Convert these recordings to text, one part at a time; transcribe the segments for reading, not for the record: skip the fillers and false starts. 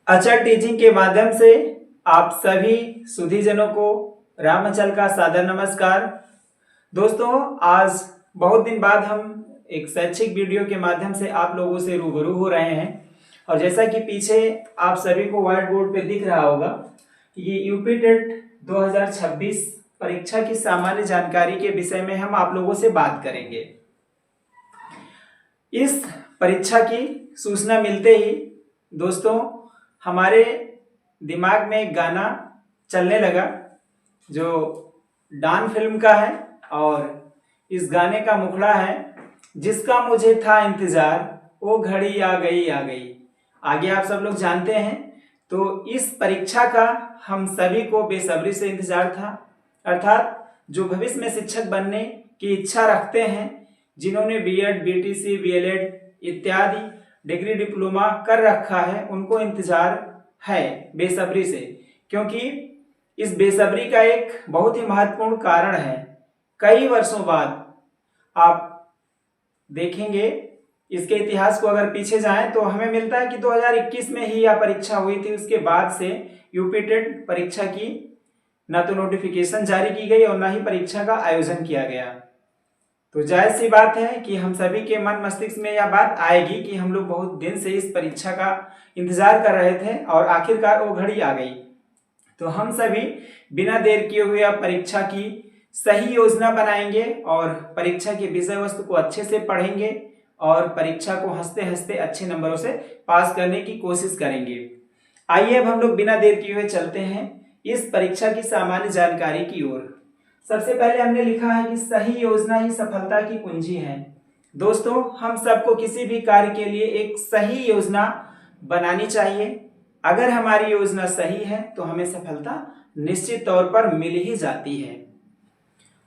अचल टीचिंग के माध्यम से आप सभी सुधीजनों को रामाचल का सादर नमस्कार। दोस्तों, आज बहुत दिन बाद हम एक शैक्षिक वीडियो के माध्यम से आप लोगों से रूबरू हो रहे हैं। और जैसा कि पीछे आप सभी को व्हाइट बोर्ड पे दिख रहा होगा, ये यूपी टेट 2026 परीक्षा की सामान्य जानकारी के विषय में हम आप लोगों से बात करेंगे। इस परीक्षा की सूचना मिलते ही दोस्तों हमारे दिमाग में एक गाना चलने लगा जो डान फिल्म का है, और इस गाने का मुखड़ा है, जिसका मुझे था इंतजार वो घड़ी आ गई आ गई। आगे आप सब लोग जानते हैं। तो इस परीक्षा का हम सभी को बेसब्री से इंतजार था, अर्थात जो भविष्य में शिक्षक बनने की इच्छा रखते हैं, जिन्होंने बीएड, बीटीसी, बीएलएड इत्यादि डिग्री डिप्लोमा कर रखा है, उनको इंतजार है बेसब्री से। क्योंकि इस बेसब्री का एक बहुत ही महत्वपूर्ण कारण है। कई वर्षों बाद आप देखेंगे, इसके इतिहास को अगर पीछे जाएं तो हमें मिलता है कि 2021 में ही यह परीक्षा हुई थी। उसके बाद से यूपी टेट परीक्षा की न तो नोटिफिकेशन जारी की गई और न ही परीक्षा का आयोजन किया गया। तो जायज सी बात है कि हम सभी के मन मस्तिष्क में यह बात आएगी कि हम लोग बहुत दिन से इस परीक्षा का इंतजार कर रहे थे और आखिरकार वो घड़ी आ गई। तो हम सभी बिना देर किए हुए अब परीक्षा की सही योजना बनाएंगे और परीक्षा के विषय वस्तु को अच्छे से पढ़ेंगे और परीक्षा को हंसते हंसते अच्छे नंबरों से पास करने की कोशिश करेंगे। आइए अब हम लोग बिना देर किए हुए चलते हैं इस परीक्षा की सामान्य जानकारी की ओर। सबसे पहले हमने लिखा है कि सही योजना ही सफलता की कुंजी है। दोस्तों, हम सबको किसी भी कार्य के लिए एक सही योजना बनानी चाहिए। अगर हमारी योजना सही है तो हमें सफलता निश्चित तौर पर मिल ही जाती है।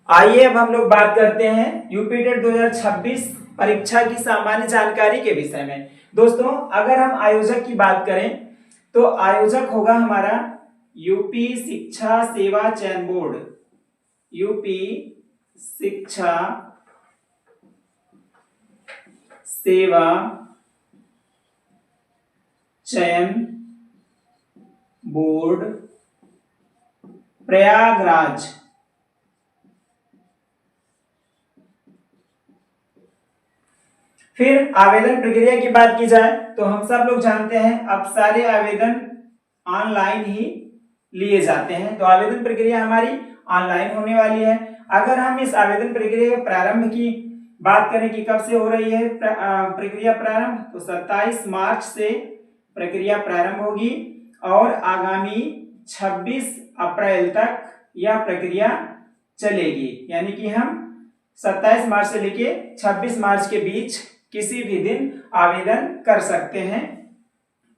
आइए अब हम लोग बात करते हैं यूपी टेट 2026 परीक्षा की सामान्य जानकारी के विषय में। दोस्तों, अगर हम आयोजक की बात करें तो आयोजक होगा हमारा यूपी शिक्षा सेवा चयन बोर्ड। यूपी शिक्षा सेवा चयन बोर्ड, प्रयागराज। फिर आवेदन प्रक्रिया की बात की जाए तो हम सब लोग जानते हैं अब सारे आवेदन ऑनलाइन ही लिए जाते हैं। तो आवेदन प्रक्रिया हमारी ऑनलाइन होने वाली है। अगर हम इस आवेदन प्रक्रिया के प्रारंभ की बात करें कि कब से हो रही है प्रक्रिया प्रारंभ, तो 27 मार्च से प्रक्रिया प्रारंभ होगी और आगामी 26 अप्रैल तक यह प्रक्रिया चलेगी। यानी कि हम 27 मार्च से लेके 26 मार्च के बीच किसी भी दिन आवेदन कर सकते हैं।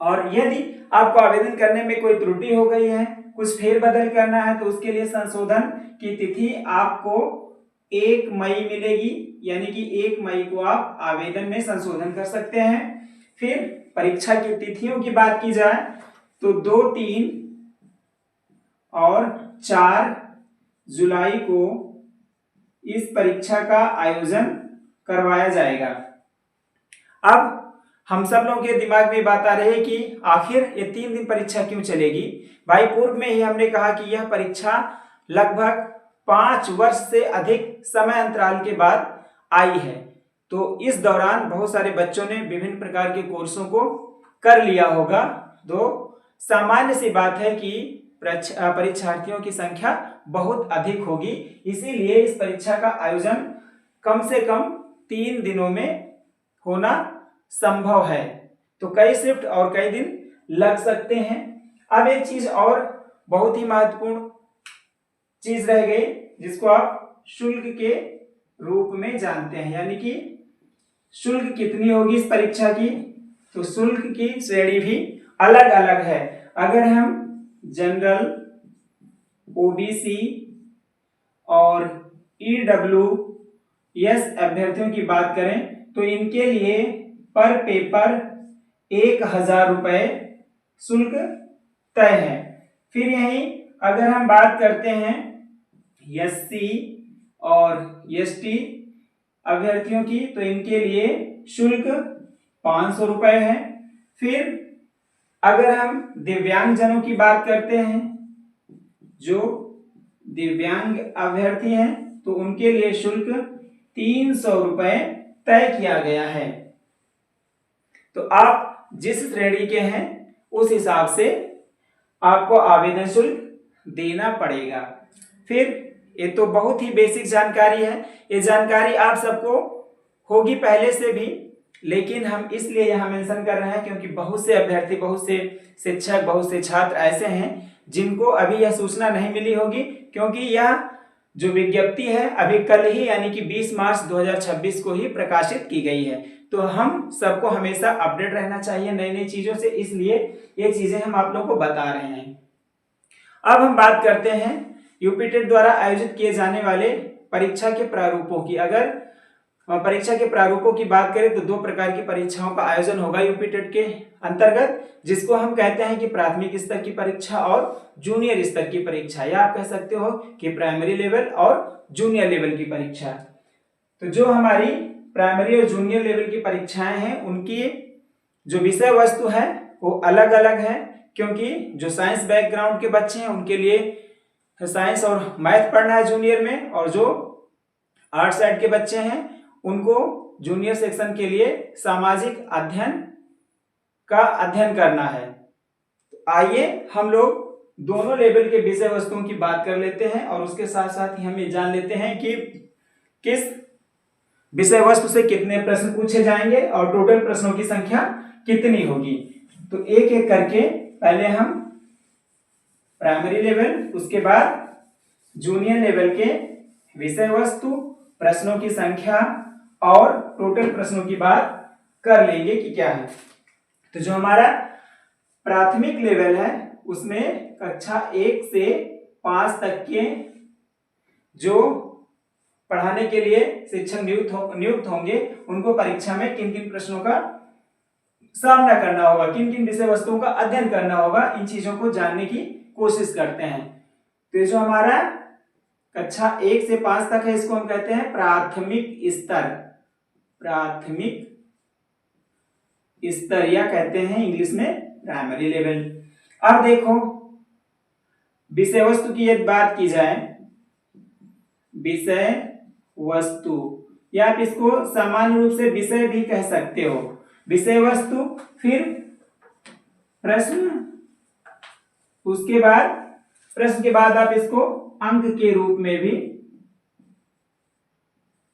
और यदि आपको आवेदन करने में कोई त्रुटि हो गई है, कुछ फेरबदल करना है, तो उसके लिए संशोधन की तिथि आपको 1 मई मिलेगी। यानी कि 1 मई को आप आवेदन में संशोधन कर सकते हैं। फिर परीक्षा की तिथियों की बात की जाए तो 2, 3 और 4 जुलाई को इस परीक्षा का आयोजन करवाया जाएगा। अब हम सब लोगों के दिमाग में बात आ रही है कि आखिर ये 3 दिन परीक्षा क्यों चलेगी। भाई, पूर्व में ही हमने कहा कि यह परीक्षा लगभग 5 वर्ष से अधिक समय अंतराल के बाद आई है। तो इस दौरान बहुत सारे बच्चों ने विभिन्न प्रकार के कोर्सों को कर लिया होगा। तो सामान्य सी बात है कि परीक्षार्थियों की संख्या बहुत अधिक होगी। इसीलिए इस परीक्षा का आयोजन कम से कम 3 दिनों में होना संभव है। तो कई शिफ्ट और कई दिन लग सकते हैं। अब एक चीज और बहुत ही महत्वपूर्ण चीज रह गई, जिसको आप शुल्क के रूप में जानते हैं। यानी कि शुल्क कितनी होगी इस परीक्षा की। तो शुल्क की श्रेणी भी अलग अलग है। अगर हम जनरल, ओबीसी और ईडब्ल्यूएस अभ्यर्थियों की बात करें तो इनके लिए पर पेपर 1000 रुपए शुल्क तय है। फिर यहीं अगर हम बात करते हैं एससी और एसटी अभ्यर्थियों की, तो इनके लिए शुल्क 500 रुपए है। फिर अगर हम दिव्यांगजनों की बात करते हैं, जो दिव्यांग अभ्यर्थी हैं, तो उनके लिए शुल्क 300 रुपए तय किया गया है। तो आप जिस श्रेणी के हैं उस हिसाब से आपको आवेदन शुल्क देना पड़ेगा। फिर ये तो बहुत ही बेसिक जानकारी है, ये जानकारी आप सबको होगी पहले से भी, लेकिन हम इसलिए यहाँ मेंशन कर रहे हैं क्योंकि बहुत से अभ्यर्थी, बहुत से शिक्षक, बहुत से छात्र ऐसे हैं जिनको अभी यह सूचना नहीं मिली होगी, क्योंकि यह जो विज्ञप्ति है अभी कल ही यानी कि 20 मार्च 2026 को ही प्रकाशित की गई है। तो हम सबको हमेशा अपडेट रहना चाहिए नई नई चीजों से, इसलिए ये चीजें हम आप लोग को बता रहे हैं। अब हम बात करते हैं यूपीटेट द्वारा आयोजित किए जाने वाले परीक्षा के प्रारूपों की। अगर परीक्षा के प्रारूपों की बात करें तो 2 प्रकार की परीक्षाओं का आयोजन होगा यूपीटेट के अंतर्गत, जिसको हम कहते हैं कि प्राथमिक स्तर की परीक्षा और जूनियर स्तर की परीक्षा, या आप कह सकते हो कि प्राइमरी लेवल और जूनियर लेवल की परीक्षा। तो जो हमारी प्राइमरी और जूनियर लेवल की परीक्षाएं हैं उनकी जो विषय वस्तु है वो अलग अलग है, क्योंकि जो साइंस बैकग्राउंड के बच्चे हैं उनके लिए साइंस और मैथ पढ़ना है जूनियर में, और जो आर्ट साइड के बच्चे हैं उनको जूनियर सेक्शन के लिए सामाजिक अध्ययन का अध्ययन करना है। तो आइए हम लोग दोनों लेवल के विषय वस्तुओं की बात कर लेते हैं और उसके साथ साथ ही हम ये जान लेते हैं कि किस विषय वस्तु से कितने प्रश्न पूछे जाएंगे और टोटल प्रश्नों की संख्या कितनी होगी। तो एक एक करके पहले हम प्राइमरी लेवल, उसके बाद जूनियर लेवल के विषय वस्तु, प्रश्नों की संख्या और टोटल प्रश्नों की बात कर लेंगे कि क्या है। तो जो हमारा प्राथमिक लेवल है उसमें कक्षा 1 से 5 तक के जो पढ़ाने के लिए शिक्षक नियुक्त होंगे उनको परीक्षा में किन किन प्रश्नों का सामना करना होगा, किन किन विषय वस्तुओं का अध्ययन करना होगा, इन चीजों को जानने की कोशिश करते हैं। तो जो हमारा कक्षा 1 से 5 तक है इसको हम कहते हैं प्राथमिक स्तर, प्राथमिक स्तर या कहते हैं इंग्लिश में प्राइमरी लेवल। अब देखो विषय वस्तु की यदि बात की जाए, विषय वस्तु या आप इसको सामान्य रूप से विषय भी कह सकते हो, विषय वस्तु, फिर प्रश्न, उसके बाद प्रश्न के बाद आप इसको अंक के रूप में भी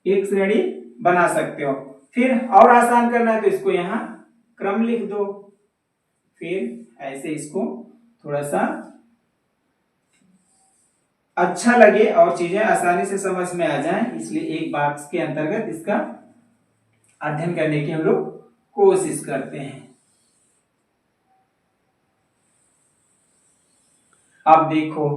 एक श्रेणी बना सकते हो। फिर और आसान करना है तो इसको यहां क्रम लिख दो, फिर ऐसे इसको थोड़ा सा अच्छा लगे और चीजें आसानी से समझ में आ जाएं, इसलिए एक बॉक्स के अंतर्गत इसका अध्ययन करने की हम लोग कोशिश करते हैं। अब देखो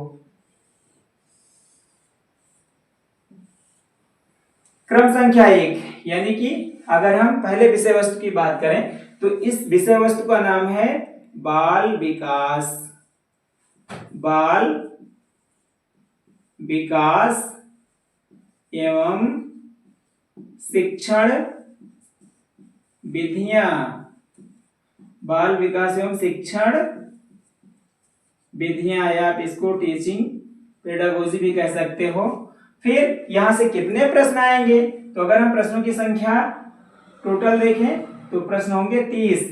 क्रम संख्या 1, यानी कि अगर हम पहले विषय वस्तु की बात करें तो इस विषय वस्तु का नाम है बाल विकास, बाल विकास एवं शिक्षण विधियां, बाल विकास एवं शिक्षण विधियां, या आप इसको टीचिंग पेडागोजी भी कह सकते हो। फिर यहां से कितने प्रश्न आएंगे, तो अगर हम प्रश्नों की संख्या टोटल देखें तो प्रश्न होंगे 30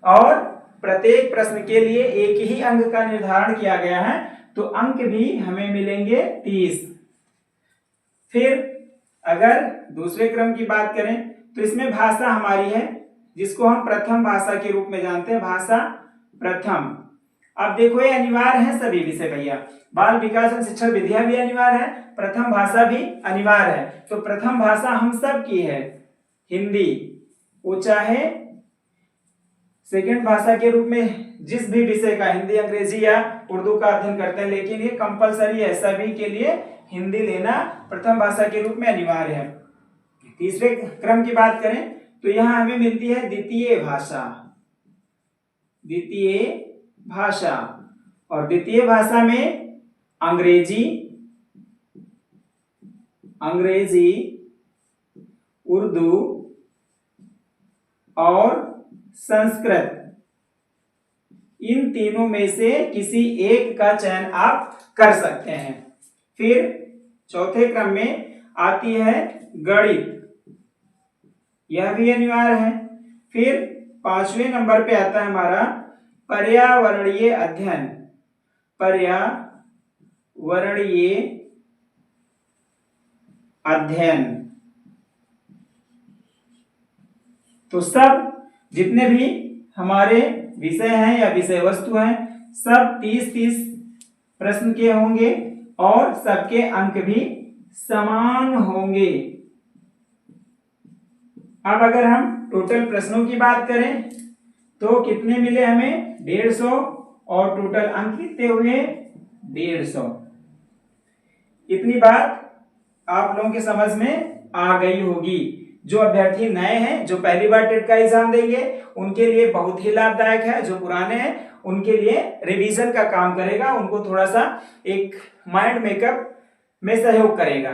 और प्रत्येक प्रश्न के लिए एक ही अंक का निर्धारण किया गया है, तो अंक भी हमें मिलेंगे 30। फिर अगर दूसरे क्रम की बात करें तो इसमें भाषा हमारी है जिसको हम प्रथम भाषा के रूप में जानते हैं, भाषा प्रथम। अब देखो ये अनिवार्य है सभी विषय भैया, बाल विकास एवं शिक्षण विधियां भी अनिवार्य है, प्रथम भाषा भी अनिवार्य है। तो प्रथम भाषा हम सब की है हिंदी, वो चाहे सेकंड भाषा के रूप में जिस भी विषय का हिंदी, अंग्रेजी या उर्दू का अध्ययन करते हैं, लेकिन ये कंपलसरी है, सभी के लिए हिंदी लेना प्रथम भाषा के रूप में अनिवार्य है। तीसरे क्रम की बात करें तो यहां हमें मिलती है द्वितीय भाषा, द्वितीय भाषा, और द्वितीय भाषा में अंग्रेजी, अंग्रेजी, उर्दू और संस्कृत, इन तीनों में से किसी एक का चयन आप कर सकते हैं। फिर चौथे क्रम में आती है गणित, यह भी अनिवार्य है। फिर 5वें नंबर पे आता है हमारा पर्यावरणीय अध्ययन, पर्यावरणीय अध्ययन। तो सब जितने भी हमारे विषय हैं या विषय वस्तु हैं सब 30-30 प्रश्न के होंगे और सबके अंक भी समान होंगे। अब अगर हम टोटल प्रश्नों की बात करें तो कितने मिले हमें 150 और टोटल अंक कितने हुए 150। इतनी बात आप लोगों के समझ में आ गई होगी। जो अभ्यर्थी नए हैं, जो पहली बार टेट का एग्जाम देंगे, उनके लिए बहुत ही लाभदायक है। जो पुराने हैं उनके लिए रिवीजन का काम करेगा, उनको थोड़ा सा एक माइंड मेकअप में सहयोग करेगा।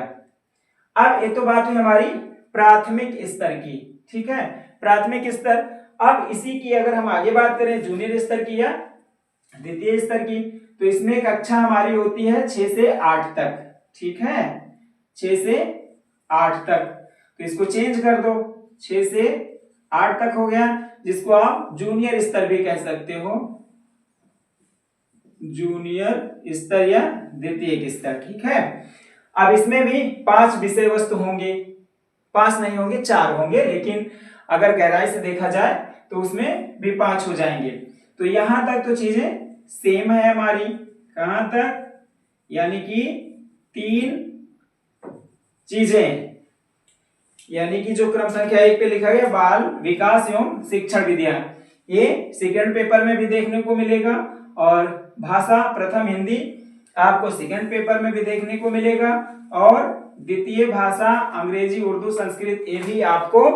अब ये तो बात हुई हमारी प्राथमिक स्तर की, ठीक है, प्राथमिक स्तर। अब इसी की अगर हम आगे बात करें जूनियर स्तर की या द्वितीय स्तर की, तो इसमें कक्षा हमारी होती है 6 से 8 तक, ठीक है, 6 से 8 तक। तो इसको चेंज कर दो, 6 से 8 तक हो गया, जिसको आप जूनियर स्तर भी कह सकते हो, जूनियर स्तर या द्वितीय स्तर, ठीक है। अब इसमें भी 5 विषय वस्तु होंगे, 5 नहीं होंगे 4 होंगे, लेकिन अगर गहराई से देखा जाए तो उसमें भी 5 हो जाएंगे। तो यहां तक तो चीजें सेम है हमारी, कहां तक, यानी कि 3 चीजें, यानी कि जो क्रम संख्या 1 पे लिखा गया बाल विकास एवं शिक्षण विधियां, ये सेकंड पेपर में भी देखने को मिलेगा और भाषा प्रथम हिंदी आपको सेकंड पेपर में भी देखने को मिलेगा और द्वितीय भाषा अंग्रेजी उर्दू संस्कृत ये भी आपको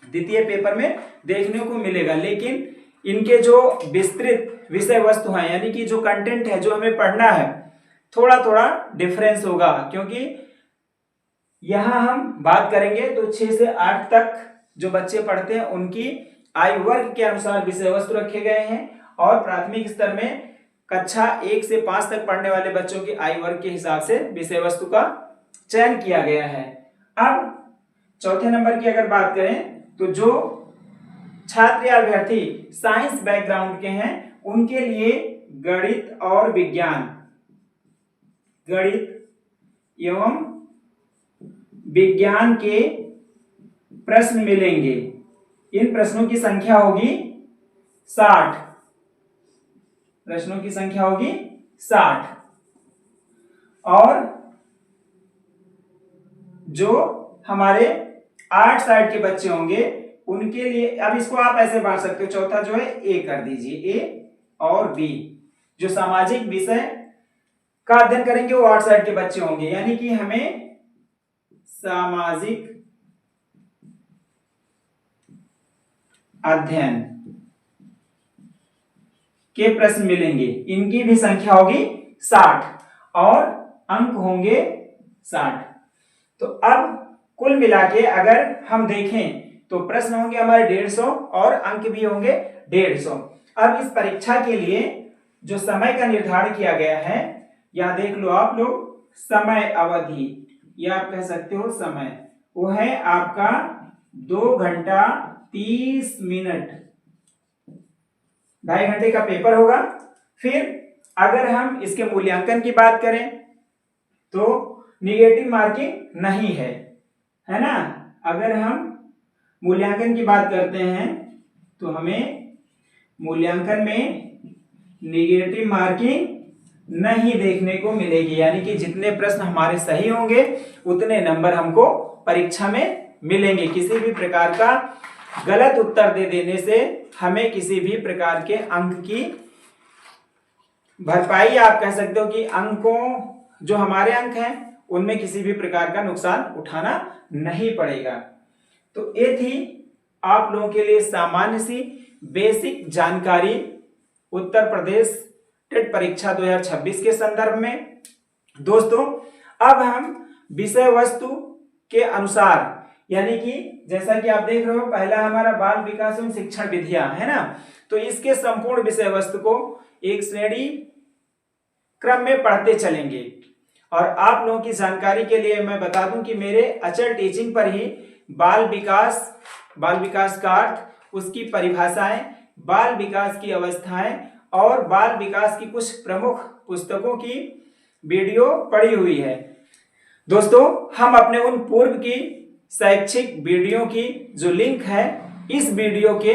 द्वितीय पेपर में देखने को मिलेगा। लेकिन इनके जो विस्तृत विषय वस्तु हैं, यानी कि जो कंटेंट है जो हमें पढ़ना है, थोड़ा थोड़ा डिफरेंस होगा, क्योंकि यहां हम बात करेंगे तो 6 से 8 तक जो बच्चे पढ़ते हैं उनकी आयु वर्ग के अनुसार विषय वस्तु रखे गए हैं और प्राथमिक स्तर में कक्षा 1 से 5 तक पढ़ने वाले बच्चों की आयु वर्ग के हिसाब से विषय वस्तु का चयन किया गया है। अब चौथे नंबर की अगर बात करें तो जो छात्र या अभ्यर्थी साइंस बैकग्राउंड के हैं उनके लिए गणित और विज्ञान, गणित एवं विज्ञान के प्रश्न मिलेंगे। इन प्रश्नों की संख्या होगी 60, प्रश्नों की संख्या होगी 60 और जो हमारे आर्ट साइड के बच्चे होंगे उनके लिए, अब इसको आप ऐसे बांट सकते हो, चौथा जो है ए कर दीजिए, ए और बी। जो सामाजिक विषय का अध्ययन करेंगे वो आर्ट साइड के बच्चे होंगे, यानी कि हमें सामाजिक अध्ययन के प्रश्न मिलेंगे। इनकी भी संख्या होगी 60 और अंक होंगे 60। तो अब कुल मिला के अगर हम देखें तो प्रश्न होंगे हमारे 150 और अंक भी होंगे 150। अब इस परीक्षा के लिए जो समय का निर्धारण किया गया है, यहां देख लो आप लोग, समय अवधि या आप कह सकते हो समय, वो है आपका 2 घंटा 30 मिनट, 2.5 घंटे का पेपर होगा। फिर अगर हम इसके मूल्यांकन की बात करें तो निगेटिव मार्किंग नहीं है, है ना। अगर हम मूल्यांकन की बात करते हैं तो हमें मूल्यांकन में निगेटिव मार्किंग नहीं देखने को मिलेगी, यानी कि जितने प्रश्न हमारे सही होंगे उतने नंबर हमको परीक्षा में मिलेंगे। किसी भी प्रकार का गलत उत्तर दे देने से हमें किसी भी प्रकार के अंक की भरपाई, आप कह सकते हो कि अंकों जो हमारे अंक हैं उनमें किसी भी प्रकार का नुकसान उठाना नहीं पड़ेगा। तो ये थी आप लोगों के लिए सामान्य सी बेसिक जानकारी उत्तर प्रदेश टेट परीक्षा 2026 के संदर्भ में। दोस्तों अब हम विषय वस्तु के अनुसार, यानी कि जैसा कि आप देख रहे हो, पहला हमारा बाल विकास एवं शिक्षण विधियां है ना, तो इसके संपूर्ण विषय वस्तु को एक श्रेणी क्रम में पढ़ते चलेंगे। और आप लोगों की जानकारी के लिए मैं बता दूं कि मेरे अचल टीचिंग पर ही बाल विकास का अर्थ, उसकी परिभाषाएं, बाल विकास की अवस्थाएं और बाल विकास की कुछ प्रमुख पुस्तकों की वीडियो पड़ी हुई है। दोस्तों, हम अपने उन पूर्व की शैक्षिक वीडियो की जो लिंक है इस वीडियो के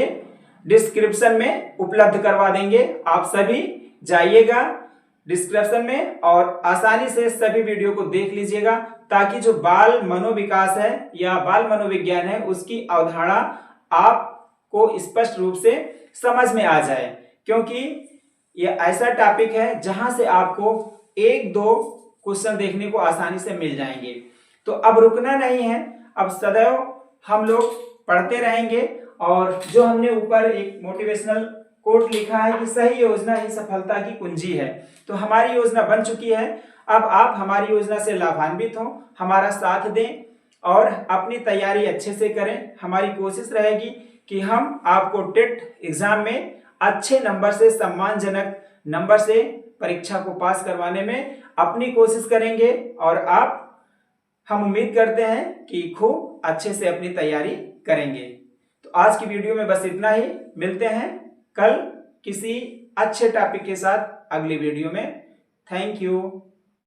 डिस्क्रिप्शन में उपलब्ध करवा देंगे। आप सभी जाइएगा डिस्क्रिप्शन में और आसानी से सभी वीडियो को देख लीजिएगा, ताकि जो बाल मनोविकास है या बाल मनोविज्ञान है उसकी अवधारणा आपको स्पष्ट रूप से समझ में आ जाए, क्योंकि यह ऐसा टॉपिक है जहां से आपको एक दो क्वेश्चन देखने को आसानी से मिल जाएंगे। तो अब रुकना नहीं है, अब सदैव हम लोग पढ़ते रहेंगे। और जो हमने ऊपर एक मोटिवेशनल कोट लिखा है कि सही योजना ही सफलता की कुंजी है, तो हमारी योजना बन चुकी है। अब आप हमारी योजना से लाभान्वित हो, हमारा साथ दें और अपनी तैयारी अच्छे से करें। हमारी कोशिश रहेगी कि हम आपको टेट एग्जाम में अच्छे नंबर से, सम्मानजनक नंबर से परीक्षा को पास करवाने में अपनी कोशिश करेंगे। और हम उम्मीद करते हैं कि खूब अच्छे से अपनी तैयारी करेंगे। तो आज की वीडियो में बस इतना ही। मिलते हैं कल किसी अच्छे टॉपिक के साथ अगली वीडियो में। Thank you.